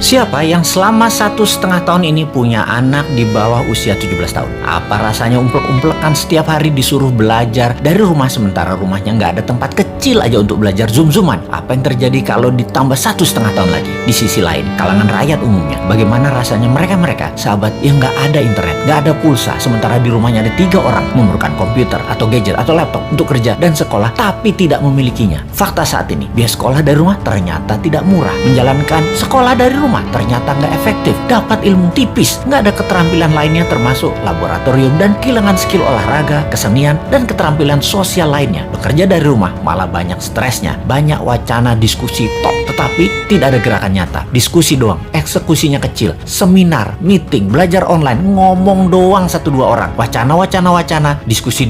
Siapa yang selama 1,5 tahun ini punya anak di bawah usia 17 tahun? Apa rasanya umplek-umplekan setiap hari disuruh belajar dari rumah sementara rumahnya nggak ada tempat kecil aja untuk belajar zoom-zooman? Apa yang terjadi kalau ditambah 1,5 tahun lagi? Di sisi lain, kalangan rakyat umumnya, bagaimana rasanya mereka sahabat yang nggak ada internet, nggak ada pulsa, sementara di rumahnya ada 3 orang memerlukan komputer atau gadget atau laptop untuk kerja dan sekolah, tapi tidak memilikinya. Fakta saat ini, biaya sekolah dari rumah ternyata tidak murah. Menjalankan sekolah dari rumah ternyata nggak efektif, dapat ilmu tipis, nggak ada keterampilan lainnya termasuk laboratorium dan kehilangan skill olahraga, kesenian, dan keterampilan sosial lainnya. Bekerja dari rumah malah banyak stresnya, banyak wacana diskusi top, tetapi tidak ada gerakan nyata. Diskusi doang, eksekusinya kecil, seminar, meeting, belajar online, ngomong doang 1-2 orang, wacana, diskusi.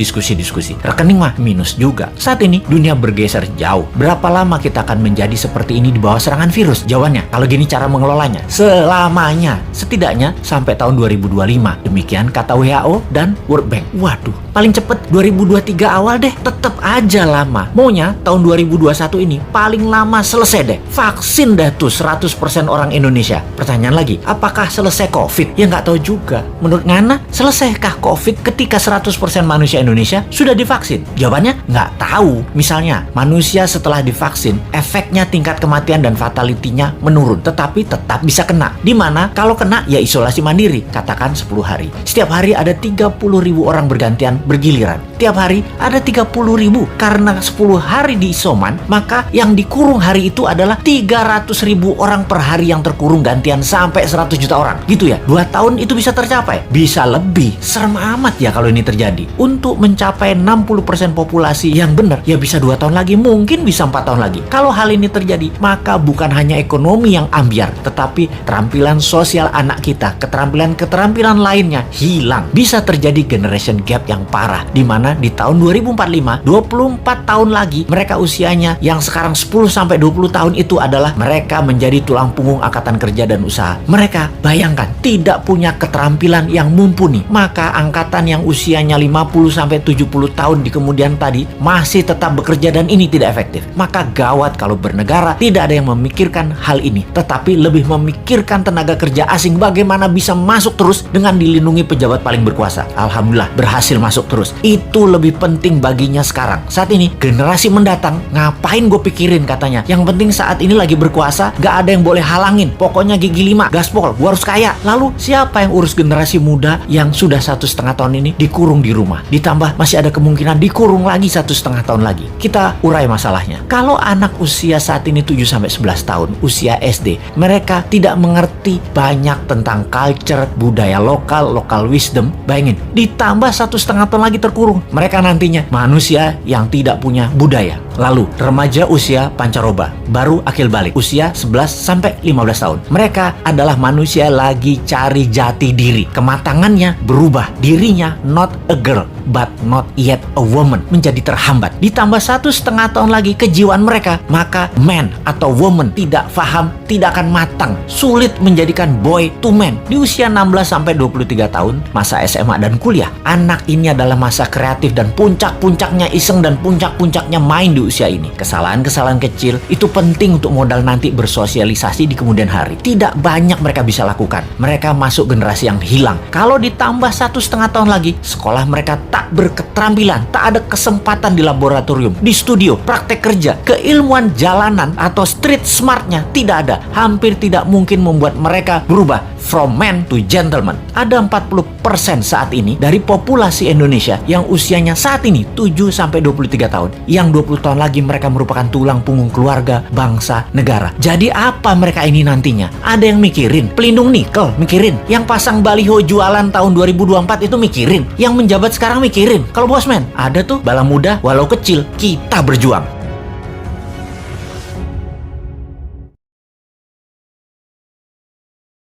Rekening mah minus juga. Saat ini dunia bergeser jauh. Berapa lama kita akan menjadi seperti ini di bawah serangan virus? Jawabannya, kalau gini cara mengelolanya, selamanya, setidaknya sampai tahun 2025. Demikian kata WHO dan World Bank. Waduh, paling cepet 2023 awal deh. Tetep aja lama. Maunya tahun 2021 ini paling lama selesai deh. Vaksin dah tuh 100% orang Indonesia. Pertanyaan lagi, apakah selesai COVID? Ya nggak tahu juga. Menurut Ngana, selesaikah COVID ketika 100% manusia Indonesia sudah divaksin? Jawabannya nggak tahu. Misalnya, manusia setelah divaksin, efeknya tingkat kematian dan fatality-nya menurun, tetapi tetap bisa kena. Dimana kalau kena ya isolasi mandiri, katakan 10 hari. Setiap hari ada 30.000 orang bergantian bergiliran. Tiap hari ada 30.000. Karena 10 hari di isoman, maka yang dikurung hari itu adalah 300.000 orang per hari yang terkurung gantian sampai 100 juta orang. Gitu ya, 2 tahun itu bisa tercapai. Bisa lebih. Serem amat ya kalau ini terjadi. Untuk mencapai 60% populasi yang benar, ya bisa 2 tahun lagi, mungkin bisa 4 tahun lagi. Kalau hal ini terjadi, maka bukan hanya ekonomi yang ambiar, tetapi keterampilan sosial anak kita, keterampilan lainnya hilang. Bisa terjadi generation gap yang parah, di mana di tahun 2045, 24 tahun lagi, mereka usianya yang sekarang 10-20 tahun itu adalah mereka menjadi tulang punggung angkatan kerja dan usaha. Mereka, bayangkan, tidak punya keterampilan yang mumpuni. Maka angkatan yang usianya 50-70 tahun di kemudian tadi masih tetap bekerja dan ini tidak efektif. Maka gawat kalau bernegara tidak ada yang memikirkan hal ini, tetapi lebih memikirkan tenaga kerja asing bagaimana bisa masuk terus dengan dilindungi pejabat paling berkuasa. Alhamdulillah berhasil masuk terus. Itu lebih penting baginya sekarang. Saat ini generasi mendatang ngapain gue pikirin katanya. Yang penting saat ini lagi berkuasa, gak ada yang boleh halangin. Pokoknya gigi 5, gaspol, gue harus kaya. Lalu siapa yang urus generasi muda yang sudah 1,5 tahun ini dikurung di rumah? Ditambah masih ada kemungkinan dikurung lagi 1,5 tahun lagi. Kita urai masalahnya. Kalau anak usia saat ini 7-11 tahun, usia SD, mereka tidak mengerti banyak tentang culture, budaya lokal wisdom. Bayangin, ditambah 1,5 tahun lagi terkurung. Mereka nantinya manusia yang tidak punya budaya. Lalu remaja usia pancaroba, baru akil balik, usia 11-15 tahun. Mereka adalah manusia lagi cari jati diri. Kematangannya berubah. Dirinya not a girl, but not yet a woman, menjadi terhambat. Ditambah 1,5 tahun lagi kejiwaan mereka, maka man atau woman tidak paham, tidak akan matang. Sulit menjadikan boy to man. Di usia 16-23 tahun, masa SMA dan kuliah, anak ini adalah masa kreatif dan puncak-puncaknya iseng dan puncak-puncaknya main di usia ini. Kesalahan-kesalahan kecil itu penting untuk modal nanti bersosialisasi di kemudian hari. Tidak banyak mereka bisa lakukan. Mereka masuk generasi yang hilang. Kalau ditambah 1,5 tahun lagi, sekolah mereka tak berketerampilan, tak ada kesempatan di laboratorium, di studio, praktek kerja, keilmuan jalanan atau street smartnya tidak ada. Hampir tidak mungkin membuat mereka berubah from man to gentleman. Ada 40% saat ini dari populasi Indonesia yang usianya saat ini 7-23 tahun. Yang 20 tahun lagi mereka merupakan tulang punggung keluarga, bangsa, negara. Jadi apa mereka ini nantinya? Ada yang mikirin pelindung nikel, mikirin. Yang pasang baliho jualan tahun 2024 itu mikirin. Yang menjabat sekarang mikirin. Kalau bosman, ada tuh bala muda walau kecil, kita berjuang.